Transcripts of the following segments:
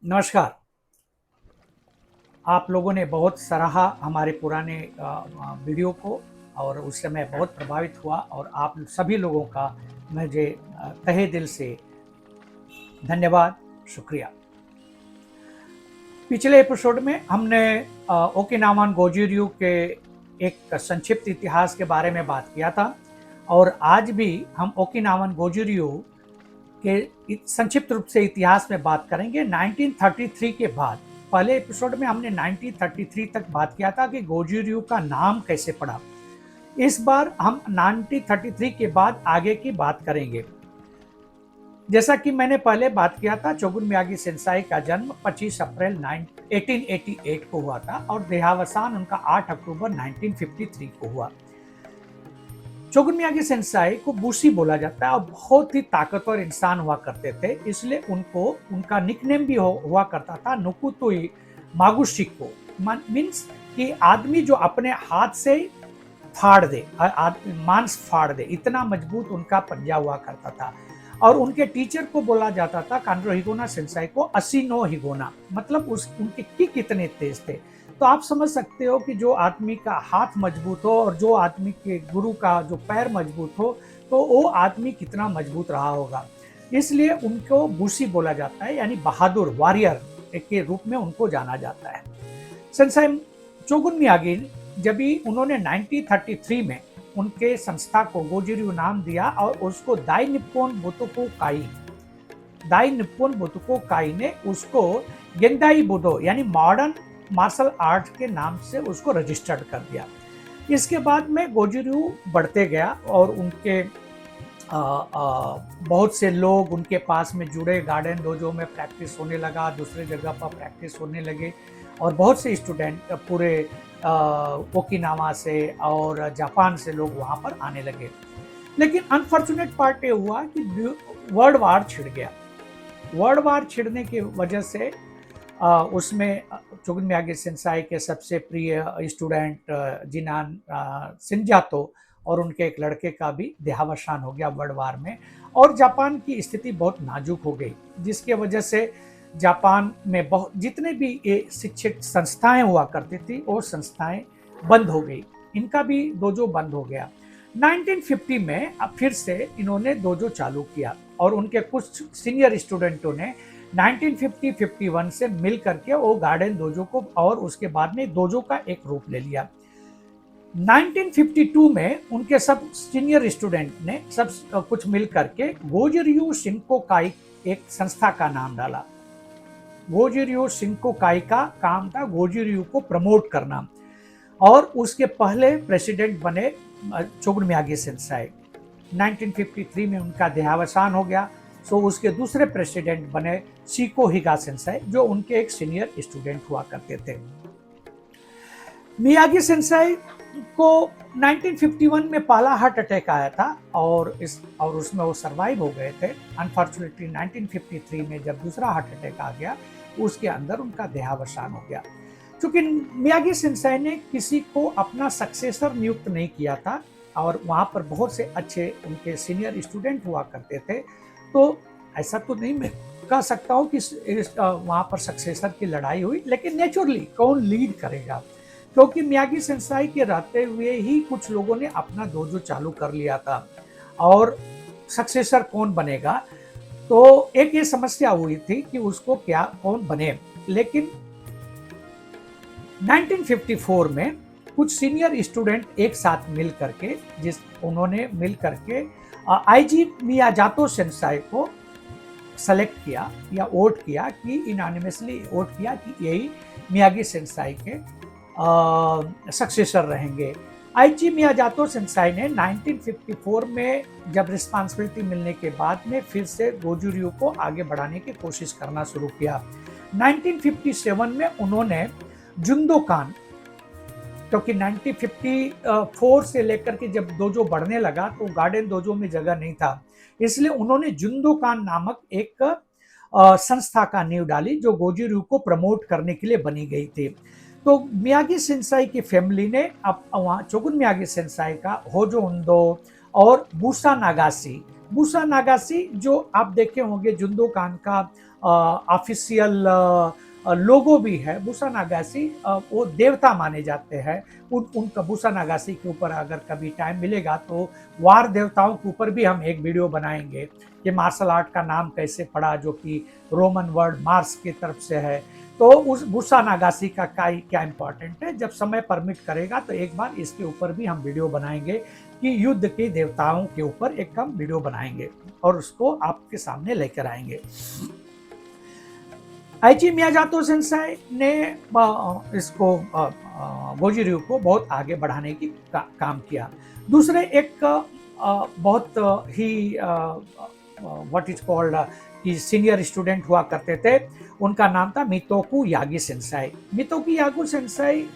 नमस्कार। आप लोगों ने बहुत सराहा हमारे पुराने वीडियो को और उससे मैं बहुत प्रभावित हुआ और आप सभी लोगों का मुझे तहे दिल से धन्यवाद, शुक्रिया। पिछले एपिसोड में हमने ओकिनावान गोजोरियो के एक संक्षिप्त इतिहास के बारे में बात किया था और आज भी हम ओकिनावान गोजोरियो के संक्षिप्त रूप से इतिहास में बात करेंगे 1933 के बाद। पहले एपिसोड में हमने 1933 तक बात किया था कि गोजोरियो का नाम कैसे पड़ा। इस बार हम 1933 के बाद आगे की बात करेंगे। जैसा कि मैंने पहले बात किया था, चोगुन मियागी सेंसाई का जन्म 25 अप्रैल 1888 को हुआ था और देहावसान उनका 8 अक्टूबर 1953 को हुआ। चोगुन मियागी सेंसाई को बुशी बोला जाता है और बहुत ही ताकतवर इंसान हुआ करते थे, इसलिए उनको उनका निकनेम भी हुआ करता था नुकुतोई मागुशिको। मीन्स कि आदमी जो अपने हाथ से फाड़ दे, मांस फाड़ दे, इतना मजबूत उनका पंजा हुआ करता था। और उनके टीचर को बोला जाता था कांड्रो हिगोना सेंसाई को असिनो हिगोना, मतलब उनके किक कितने तेज थे। तो आप समझ सकते हो कि जो आदमी का हाथ मजबूत हो और जो आदमी के गुरु का जो पैर मजबूत हो, तो वो आदमी कितना मजबूत रहा होगा। इसलिए उनको बुशी बोला जाता है, यानी बहादुर वॉरियर के रूप में उनको जाना जाता है। सेंसाई चोगुन मियागी जब भी उन्होंने 1933 में उनके संस्था को गोजोरियो नाम दिया और उसको दाई निप्पोन बुतोको काई ने उसको गेंदाई बुदो यानी मॉडर्न मार्शल आर्ट के नाम से उसको रजिस्टर्ड कर दिया। इसके बाद में गोजोरियो बढ़ते गया और उनके बहुत से लोग उनके पास में जुड़े, गार्डन डोजो में प्रैक्टिस होने लगा, दूसरे जगह पर प्रैक्टिस होने लगे और बहुत से स्टूडेंट पूरे ओकिनावा से और जापान से लोग वहाँ पर आने लगे। लेकिन अनफॉर्चुनेट पार्ट ये हुआ कि वर्ल्ड वार छिड़ गया। वर्ल्ड वार छिड़ने की वजह से उसमें चोगुन मियागी सेंसाई के सबसे प्रिय स्टूडेंट जिनान सिंजातो और उनके एक लड़के का भी देहावसान हो गया वर्ल्ड वार में और जापान की स्थिति बहुत नाजुक हो गई, जिसके वजह से जापान में बहुत जितने भी ये शिक्षित संस्थाएं हुआ करती थी वो संस्थाएं बंद हो गई, इनका भी डोजो बंद हो गया। 1950 में अब फिर से इन्होंने डोजो चालू किया और उनके कुछ सीनियर स्टूडेंटों ने 1950-51 से मिल करके वो गार्डन डोजो को और उसके बाद में डोजो का एक रूप ले लिया। 1952 में उनके सब सीनियर स्टूडेंट ने सब कुछ मिल करके गोजोरियो शिंकोकाई एक संस्था का नाम डाला। गोजोरियो शिंकोकाई का काम था गोजोरियो को प्रमोट करना और उसके पहले प्रेसिडेंट बने चोगुन मियागी सेंसाई। 1953 में उनका देहावसान हो गया, सो उसके दूसरे प्रेसिडेंट बने शिको हिगा सेंसाई, जो उनके एक सीनियर स्टूडेंट हुआ करते थे। मियागी सेंसाई को 1951 में पहला हार्ट अटैक आया था और उसमें वो सरवाइव हो गए थे। अनफॉर्चुनेटली 1953 में जब दूसरा हार्ट अटैक आ गया, उसके अंदर उनका देहावसान हो गया। क्योंकि मियागी सेंसाई ने किसी को अपना सक्सेसर नियुक्त नहीं किया था और वहाँ पर बहुत से अच्छे उनके सीनियर स्टूडेंट हुआ करते थे, तो ऐसा तो नहीं मैं कह सकता हूँ कि वहाँ पर सक्सेसर की लड़ाई हुई, लेकिन नेचुरली कौन लीड करेगा, क्योंकि मियागी सेंसाई के रहते हुए ही कुछ लोगों ने अपना डोजो चालू कर लिया था और सक्सेसर कौन बनेगा, तो एक ये समस्या हुई थी कि उसको क्या कौन बने। लेकिन 1954 में कुछ सीनियर स्टूडेंट एक साथ मिल करके उन्होंने मिल करके आईजी मियाजातो सेंसाई को सेलेक्ट किया या वोट किया कि इनानिमसली वोट किया कि यही मियागी सेंसाई के सक्सेसर रहेंगे। आईजी मियाजातो सेंसाई ने 1954 में जब रिस्पांसिबिलिटी मिलने के बाद में फिर से गोजोरियो को आगे बढ़ाने की कोशिश करना शुरू किया। 1957 में उन्होंने जुंदोकान, क्योंकि 1954 से लेकर के जब डोजो बढ़ने लगा तो गार्डन डोजो में जगह नहीं था, इसलिए उन्होंने जुंदोकान नामक एक संस्था का नींव डाली जो गोजोरियो को प्रमोट करने के लिए बनी गई थी। तो मियागी सेंसाई की फैमिली ने अब वहाँ चोगुन मियागी सेंसाई का होजो उंदो और बूसा नागासी जो आप देखे होंगे जुंदोकान का ऑफिशियल लोगो भी है। बुसा नागासी वो देवता माने जाते हैं। उनका बुसा नागासी के ऊपर अगर कभी टाइम मिलेगा तो वार देवताओं के ऊपर भी हम एक वीडियो बनाएंगे कि मार्शल आर्ट का नाम कैसे पड़ा, जो कि रोमन वर्ड मार्स की तरफ से है। तो उस बुसा नागासी का क्या इम्पोर्टेंट है, जब समय परमिट करेगा तो एक बार इसके ऊपर भी हम वीडियो बनाएंगे कि युद्ध के देवताओं के ऊपर एक हम वीडियो बनाएंगे और उसको आपके सामने लेकर आएंगे। आइची मियाजातो सेंसाई ने इसको गोजी-रyu को बहुत आगे बढ़ाने की काम किया। दूसरे एक बहुत ही व्हाट इज कॉल्ड कि सीनियर स्टूडेंट हुआ करते थे, उनका नाम था Mitoku Yagi Sensei. Mitoku Yagi Sensei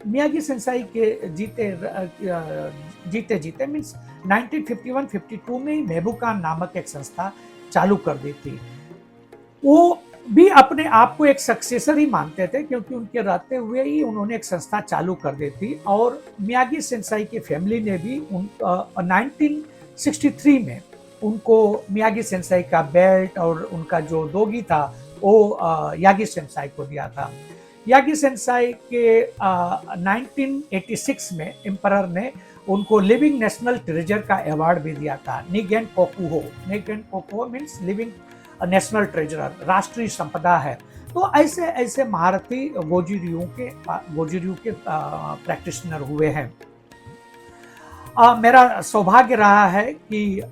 Miyagi Sensei के जीते जीते मीन्स 1951-52 में मेबुकान नामक एक संस्था चालू कर दी थी। वो भी अपने आप को एक सक्सेसर ही मानते थे, क्योंकि उनके रहते हुए ही उन्होंने एक संस्था चालू कर दी थी। और मियागी सेंसाई की फैमिली ने भी 1963 में उनको मियागी सेंसाई का बेल्ट और उनका जो दोगी था वो यागी सेंसाई को दिया था। यागी सेंसाई के 1986 में एम्परर ने उनको लिविंग नेशनल ट्रेजर का अवार्ड भी दिया था। Nguyen कोकुहो means living national treasurer, राष्ट्रीय संपदा है। तो ऐसे ऐसे महारथी गोजी-रyu के प्रैक्टिशनर हुए हैं। मेरा सौभाग्य रहा है कि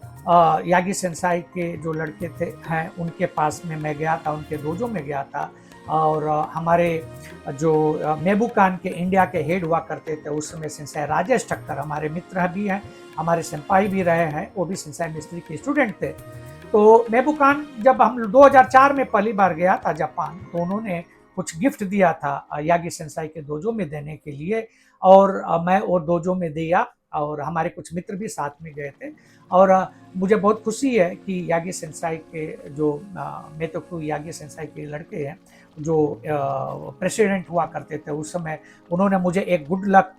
यागी सेंसाई के जो लड़के हैं उनके पास में मैं गया था, उनके डोजो में गया था। और हमारे जो मेबुकान के इंडिया के हेड हुआ करते थे उस समय सेंसाई राजेश ठक्कर हमारे मित्र भी हैं, हमारे सेंपाई भी रहे हैं, वो भी सेंसाई मिस्त्री के स्टूडेंट थे। तो मेबुकान जब हम 2004 में पहली बार गया था जापान, तो उन्होंने कुछ गिफ्ट दिया था यागी सेंसाई के डोजो में देने के लिए, और मैं वो डोजो में दिया और हमारे कुछ मित्र भी साथ में गए थे। और मुझे बहुत खुशी है कि यागी सेंसाई के जो मेतोकु यागी सेंसाई के लड़के हैं जो प्रेसिडेंट हुआ करते थे उस समय, उन्होंने मुझे एक गुड लक,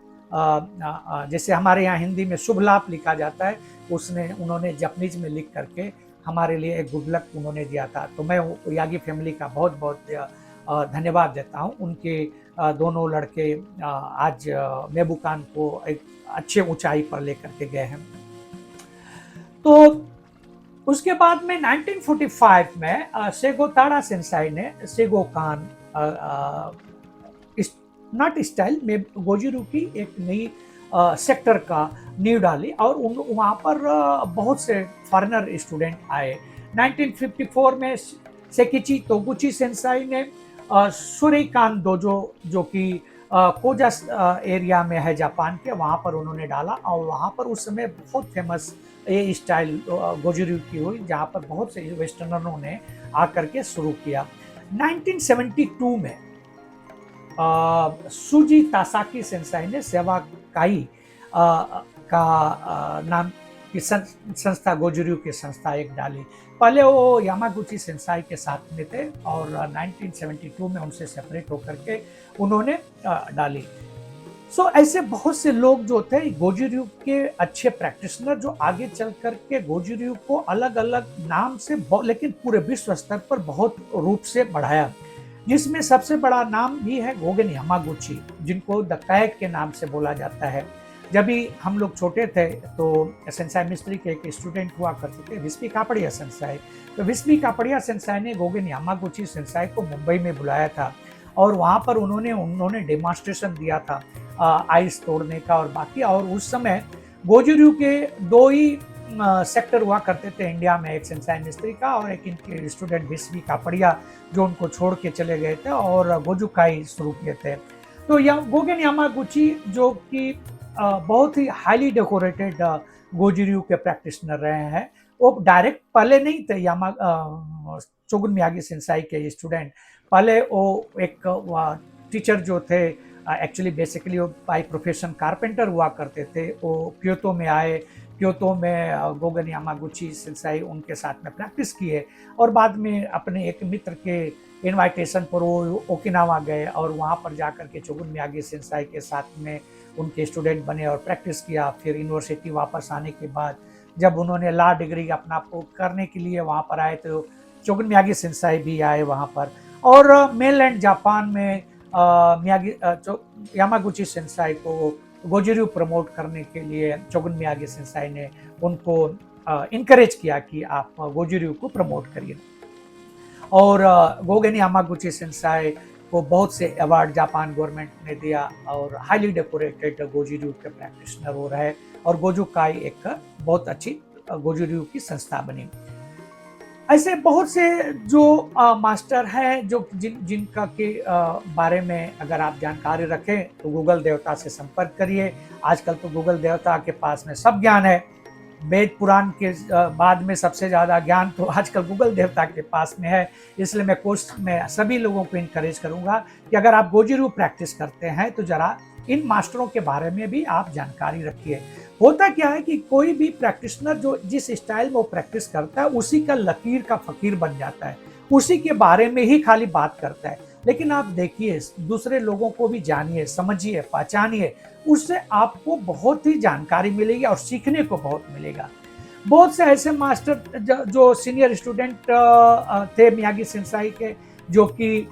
जैसे हमारे यहाँ हिंदी में शुभ लाभ लिखा जाता है, उन्होंने जापानीज में लिख करके हमारे लिए एक गुड लक उन्होंने दिया था। तो मैं यागी फैमिली का बहुत बहुत धन्यवाद देता हूँ। उनके दोनों लड़के आज मेबुकान को एक अच्छे ऊंचाई पर लेकर के गए हैं। तो उसके बाद में 1945 में सेगो ताड़ा सेंसाई ने सेगोकान नॉट स्टाइल में गोजी-रyu की एक नई सेक्टर का नींव डाली और वहाँ पर बहुत से फॉरेनर स्टूडेंट आए। 1954 में सेकिची तोगुची सेंसाई ने शुरेकान डोजो जो कि कोजा एरिया में है जापान के, वहाँ पर उन्होंने डाला और वहाँ पर उस समय बहुत फेमस ये स्टाइल गोजी-रyu की हुई, जहाँ पर बहुत से वेस्टर्नरों ने आकर के शुरू किया। 1972 में सुजी तासाकी सेंसाई ने सेवाकाई का नाम की संस्था गोजी-रyu की संस्था एक डाली। पहले वो यामागुची सेंसाई के साथ में थे और 1972 में उनसे सेपरेट होकर के उन्होंने डाली। ऐसे बहुत से लोग जो थे गोजी-रyu के अच्छे प्रैक्टिशनर, जो आगे चल करके गोजी-रyu को अलग अलग नाम से लेकिन पूरे विश्व स्तर पर बहुत रूप से बढ़ाया, जिसमें सबसे बड़ा नाम भी है गोगेन यामागुची, जिनको द कैग के नाम से बोला जाता है। जब भी हम लोग छोटे थे तो सेंसाई मिस्त्री के एक स्टूडेंट हुआ करते थे विस्पी कापड़िया सेंसाई। तो विस्पी कापड़िया सेंसाई ने गोगेन यामागुची सेंसाई को मुंबई में बुलाया था और वहाँ पर उन्होंने डेमोन्स्ट्रेशन दिया था आइस तोड़ने का और बाकी। और उस समय गोजी-रyu के दो ही सेक्टर हुआ करते थे इंडिया में, एक सेंसाई मिस्त्री का और एक इनके स्टूडेंट विस्पी कापड़िया जो उनको छोड़ के चले गए थे और गोजुकाई शुरू किए थे। तो गोगेन यामागुची जो कि बहुत ही हाईली डेकोरेटेड गोजी-रyu के प्रैक्टिशनर रहे हैं, वो डायरेक्ट पहले नहीं थे शोगुन मियागी सेंसाई के स्टूडेंट। पहले वो एक टीचर जो थे, एक्चुअली बेसिकली वो बाय प्रोफेशन कारपेंटर हुआ करते थे, वो क्योतो में आए। क्योतो में गोगेन यामागुची सेंसाई उनके साथ में प्रैक्टिस किए और बाद में अपने एक मित्र के इनवाइटेशन पर वो ओकिनावा गए और वहाँ पर जाकर के शोगुन मियागी सेंसाई के साथ में उनके स्टूडेंट बने और प्रैक्टिस किया। फिर यूनिवर्सिटी वापस आने के बाद जब उन्होंने लॉ डिग्री अपना करने के लिए वहाँ पर आए तो चोगुन मियागी सेंसाई भी आए वहाँ पर। और मेनलैंड जापान में यामागुची सेंसाई को गोजोर्यू प्रमोट करने के लिए चोगुन मियागी सेंसाई ने उनको इनकरेज किया कि आप गोजोर्यू को प्रमोट करिए। और गोगेन यामागुची सेंसाई को बहुत से अवार्ड जापान गवर्नमेंट ने दिया और हाईली डेकोरेटेड गोजोर्यू के प्रैक्टिशनर हो रहे और गोजुकाई एक बहुत अच्छी गोजोर्यू की संस्था बनी। ऐसे बहुत से जो मास्टर हैं जो जिनका के बारे में अगर आप जानकारी रखें तो गूगल देवता से संपर्क करिए। आजकल तो गूगल देवता के पास में सब ज्ञान है। वेद पुराण के बाद में सबसे ज़्यादा ज्ञान तो आजकल गूगल देवता के पास में है। इसलिए मैं कोर्स में सभी लोगों को इनकरेज करूंगा कि अगर आप गोजोर्यू प्रैक्टिस करते हैं तो जरा इन मास्टरों के बारे में भी आप जानकारी रखिए। होता क्या है कि कोई भी प्रैक्टिशनर जो जिस स्टाइल में वो प्रैक्टिस करता है उसी का लकीर का फकीर बन जाता है, उसी के बारे में ही खाली बात करता है। लेकिन आप देखिए, दूसरे लोगों को भी जानिए, समझिए, पहचानिए, उससे आपको बहुत ही जानकारी मिलेगी और सीखने को बहुत मिलेगा। बहुत से ऐसे मास्टर जो सीनियर स्टूडेंट थे मियागी सेंसाई के, जो कि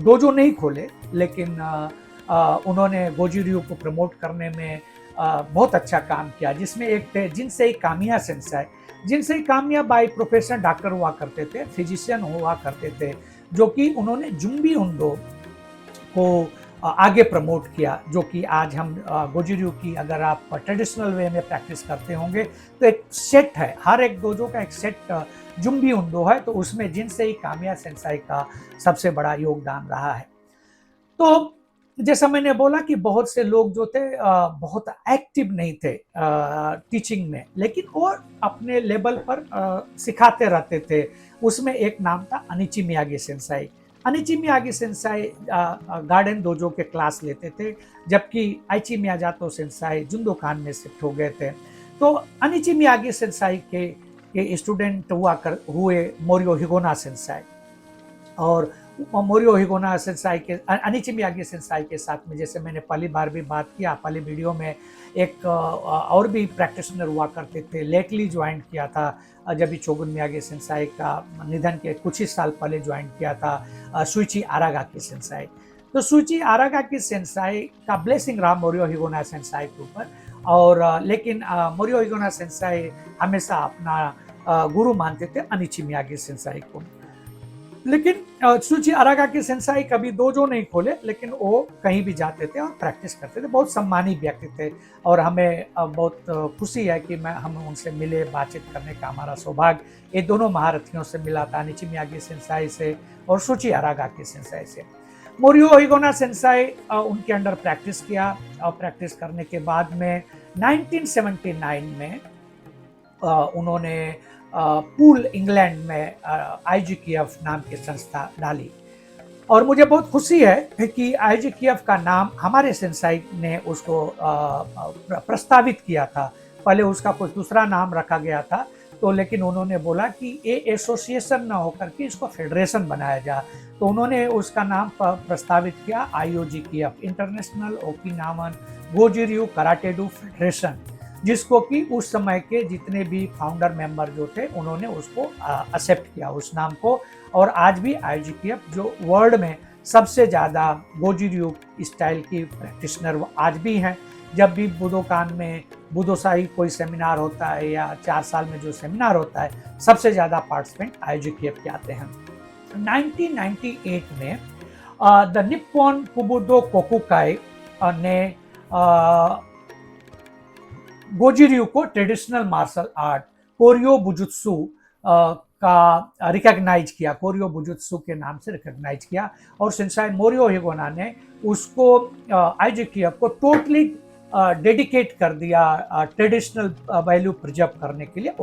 डोजो नहीं खोले, लेकिन उन्होंने गोजोर्यू को प्रमोट करने में बहुत अच्छा काम किया। जिसमें एक थे Jinsei Kamiya Sensei. Jinsei Kamiya by profession doctor हुआ करते थे, फिजिशियन हुआ करते थे, जो कि उन्होंने जुम्बी उंडो को आगे प्रमोट किया। जो कि आज हम गोजोर्यू की अगर आप ट्रेडिशनल वे में प्रैक्टिस करते होंगे तो एक सेट है, हर एक डोजो का एक सेट जुम्बी उंडो है, तो उसमें जिनसेई कामिया सेंसाई का सबसे बड़ा योगदान रहा है। तो जैसा मैंने बोला कि बहुत से लोग जो थे बहुत एक्टिव नहीं थे टीचिंग में, लेकिन वो अपने लेवल पर सिखाते रहते थे। उसमें एक नाम था Anichi Miyagi Sensei. Anichi Miyagi Sensei garden dojo के क्लास लेते थे, जबकि आइची मियाजातो सेंसाई जुंदोकान में शिफ्ट हो गए थे। तो अनिची मियागी सेंसाई के स्टूडेंट हुए मोरियो हिगोना सेंसाई। और मोरियो हिगोना सेंसाई के अनिची मियागी सेंसाई के साथ में, जैसे मैंने पहली बार भी बात किया, पहली वीडियो में एक और भी प्रैक्टिशनर हुआ करते थे, लेटली ज्वाइन किया था जब भी चोगुन मियागी सेंसाई का निधन के कुछ ही साल पहले ज्वाइन किया था सुइची आरागाकी सेंसाई। तो सुइची आरागाकी सेंसाई का ब्लेसिंग रहा मोरियो हिगोना सेंसाई के ऊपर। और लेकिन मोरियो हिगोना सेंसाई हमेशा अपना गुरु मानते थे अनिची मियागी सेंसाई को। लेकिन सुची अरागाकी सेंसाई कभी डोजो नहीं खोले, लेकिन वो कहीं भी जाते थे और प्रैक्टिस करते थे। बहुत सम्मानी व्यक्ति थे और हमें बहुत खुशी है कि हम उनसे मिले, बातचीत करने का हमारा सौभाग्य ये दोनों महारथियों से मिला था, अनिची मियागी सेंसाई से और सुची अरागाकी सेंसाई से। मोरियो हिगोना सेंसाई उनके अंडर प्रैक्टिस किया और प्रैक्टिस करने के बाद में 1979 में उन्होंने पूल इंग्लैंड में आईजीकेएफ नाम की संस्था डाली। और मुझे बहुत खुशी है कि आईजीकेएफ का नाम हमारे सेंसाई ने उसको प्रस्तावित किया था। पहले उसका कुछ दूसरा नाम रखा गया था, तो लेकिन उन्होंने बोला कि ये एसोसिएशन ना होकर के इसको फेडरेशन बनाया जाए, तो उन्होंने उसका नाम प्रस्तावित किया आईओजीकेएफ, इंटरनेशनल ओकिनावन गोजोर्यू कराटे डू फेडरेशन, जिसको कि उस समय के जितने भी फाउंडर मेंबर जो थे उन्होंने उसको एक्सेप्ट किया उस नाम को। और आज भी आईजीकेएफ जो वर्ल्ड में सबसे ज़्यादा गोजोर्यू स्टाइल की प्रैक्टिशनर आज भी हैं। जब भी बुदोकान में बुदोसाई कोई सेमिनार होता है या 4 साल में जो सेमिनार होता है, सबसे ज़्यादा पार्टिसिपेंट आईजीकेएफ के आते हैं। 1998 में द निप्पॉन कुबुडो कोकुकाई ने गोजोर्यू को ट्रेडिशनल मार्शल आर्ट कोरियो बुजुत्सु का रिकॉग्नाइज किया, कोरियो बुजुत्सु के नाम से रिकॉग्नाइज किया। और सेंसाई मोरियो हिगोना ने उसको आईजीकेएफ को टोटली डेडिकेट कर दिया ट्रेडिशनल वैल्यू प्रिजर्व करने के लिए,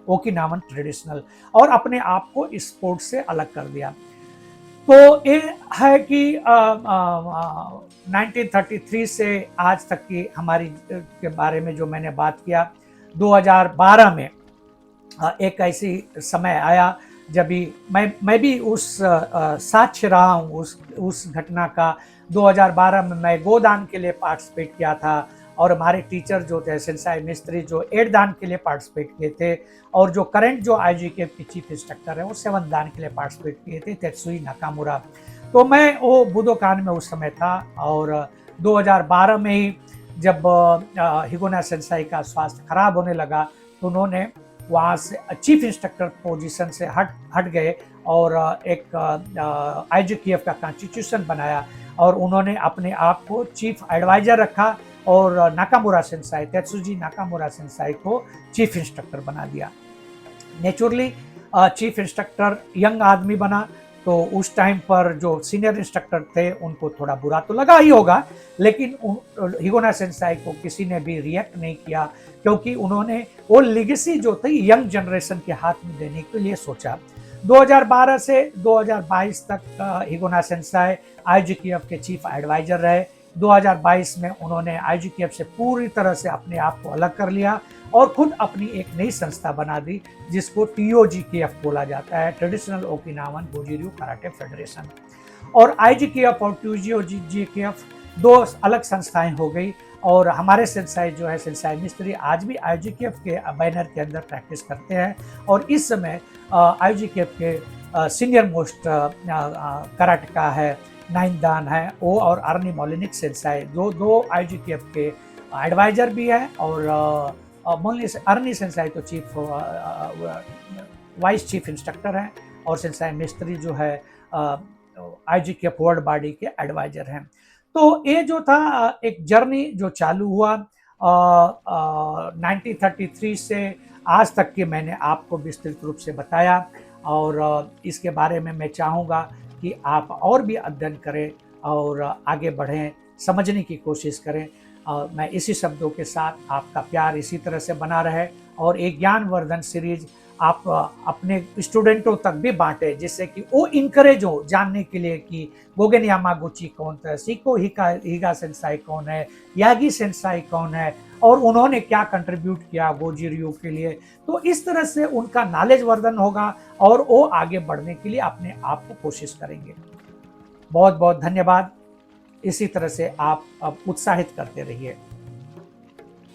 ओकिनावन ट्रेडिशनल, और अपने आप को स्पोर्ट से अलग कर दिया। तो ये है कि 1933 से आज तक की हमारी के बारे में जो मैंने बात किया। 2012 में एक ऐसी समय आया जब भी मैं भी उस साक्ष्य रहा हूँ उस घटना का। 2012 में मैं गोदान के लिए पार्टिसिपेट किया था और हमारे टीचर जो थे सेंसाई मिस्त्री जो 8 दान के लिए पार्टिसिपेट किए थे, और जो करंट जो आईजीकेएफ के चीफ इंस्ट्रक्टर है वो 7 दान के लिए पार्टिसिपेट किए थे, तेत्सुई नाकामुरा। तो मैं वो बुदोकान में उस समय था, और 2012 में ही जब हिगोना सेंसाई का स्वास्थ्य खराब होने लगा तो उन्होंने वहाँ से चीफ इंस्ट्रक्टर पोजीशन से हट गए और एक आईजीकेएफ का कॉन्स्टिट्यूशन बनाया, और उन्होंने अपने आप को चीफ एडवाइजर रखा और नाकामुरा सेंसाई, तेत्सुजी नाकामुरा सेंसाई को चीफ इंस्ट्रक्टर बना दिया। नेचुरली चीफ इंस्ट्रक्टर यंग आदमी बना, तो उस टाइम पर जो सीनियर इंस्ट्रक्टर थे उनको थोड़ा बुरा तो लगा ही होगा, लेकिन हिगोना सेंसाई को किसी ने भी रिएक्ट नहीं किया, क्योंकि उन्होंने वो लेगेसी जो थी यंग जनरेशन के हाथ में देने के लिए सोचा। 2012 से 2022 तक हिगोना सेंसाई आईजीकेएफ के चीफ एडवाइजर रहे। 2022 में उन्होंने आईजीकेएफ से पूरी तरह से अपने आप को अलग कर लिया और खुद अपनी एक नई संस्था बना दी, जिसको टीओजीकेएफ बोला जाता है, ट्रेडिशनल ओकिनावन गोजिर्यू कराटे फेडरेशन। और आईजीकेएफ और टीओजीकेएफ दो अलग संस्थाएं हो गई, और हमारे सेंसाई जो है सेंसाई मिस्त्री आज भी आईजीकेएफ के बैनर के अंदर प्रैक्टिस करते हैं, और इस समय आईजीकेएफ के सीनियर मोस्ट कराटेका है नाइन दान है वो, और अर्नी मोलिनिक सेंसाई जो दो आईजीकेएफ के एडवाइजर भी है, और अर्नी सेंसाई तो चीफ वाइस चीफ इंस्ट्रक्टर हैं, और सेंसाई मिस्त्री जो है आईजीकेएफ वर्ल्ड बॉडी के एडवाइजर हैं। तो ये जो था एक जर्नी जो चालू हुआ 1933 से आज तक की मैंने आपको विस्तृत रूप से बताया, और इसके बारे में मैं चाहूँगा कि आप और भी अध्ययन करें और आगे बढ़ें, समझने की कोशिश करें। मैं इसी शब्दों के साथ आपका प्यार इसी तरह से बना रहे, और एक ज्ञानवर्धन सीरीज आप अपने स्टूडेंटों तक भी बांटें, जिससे कि वो इनकरेज हो जानने के लिए कि गोगेन यामागुची कौन था, शिको हिगा सेंसाई कौन है, यागी सेंसाई कौन है, और उन्होंने क्या कंट्रीब्यूट किया गोजिर्यू के लिए। तो इस तरह से उनका नॉलेज वर्धन होगा और वो आगे बढ़ने के लिए अपने आप को कोशिश करेंगे। बहुत बहुत धन्यवाद। इसी तरह से आप उत्साहित करते रहिए।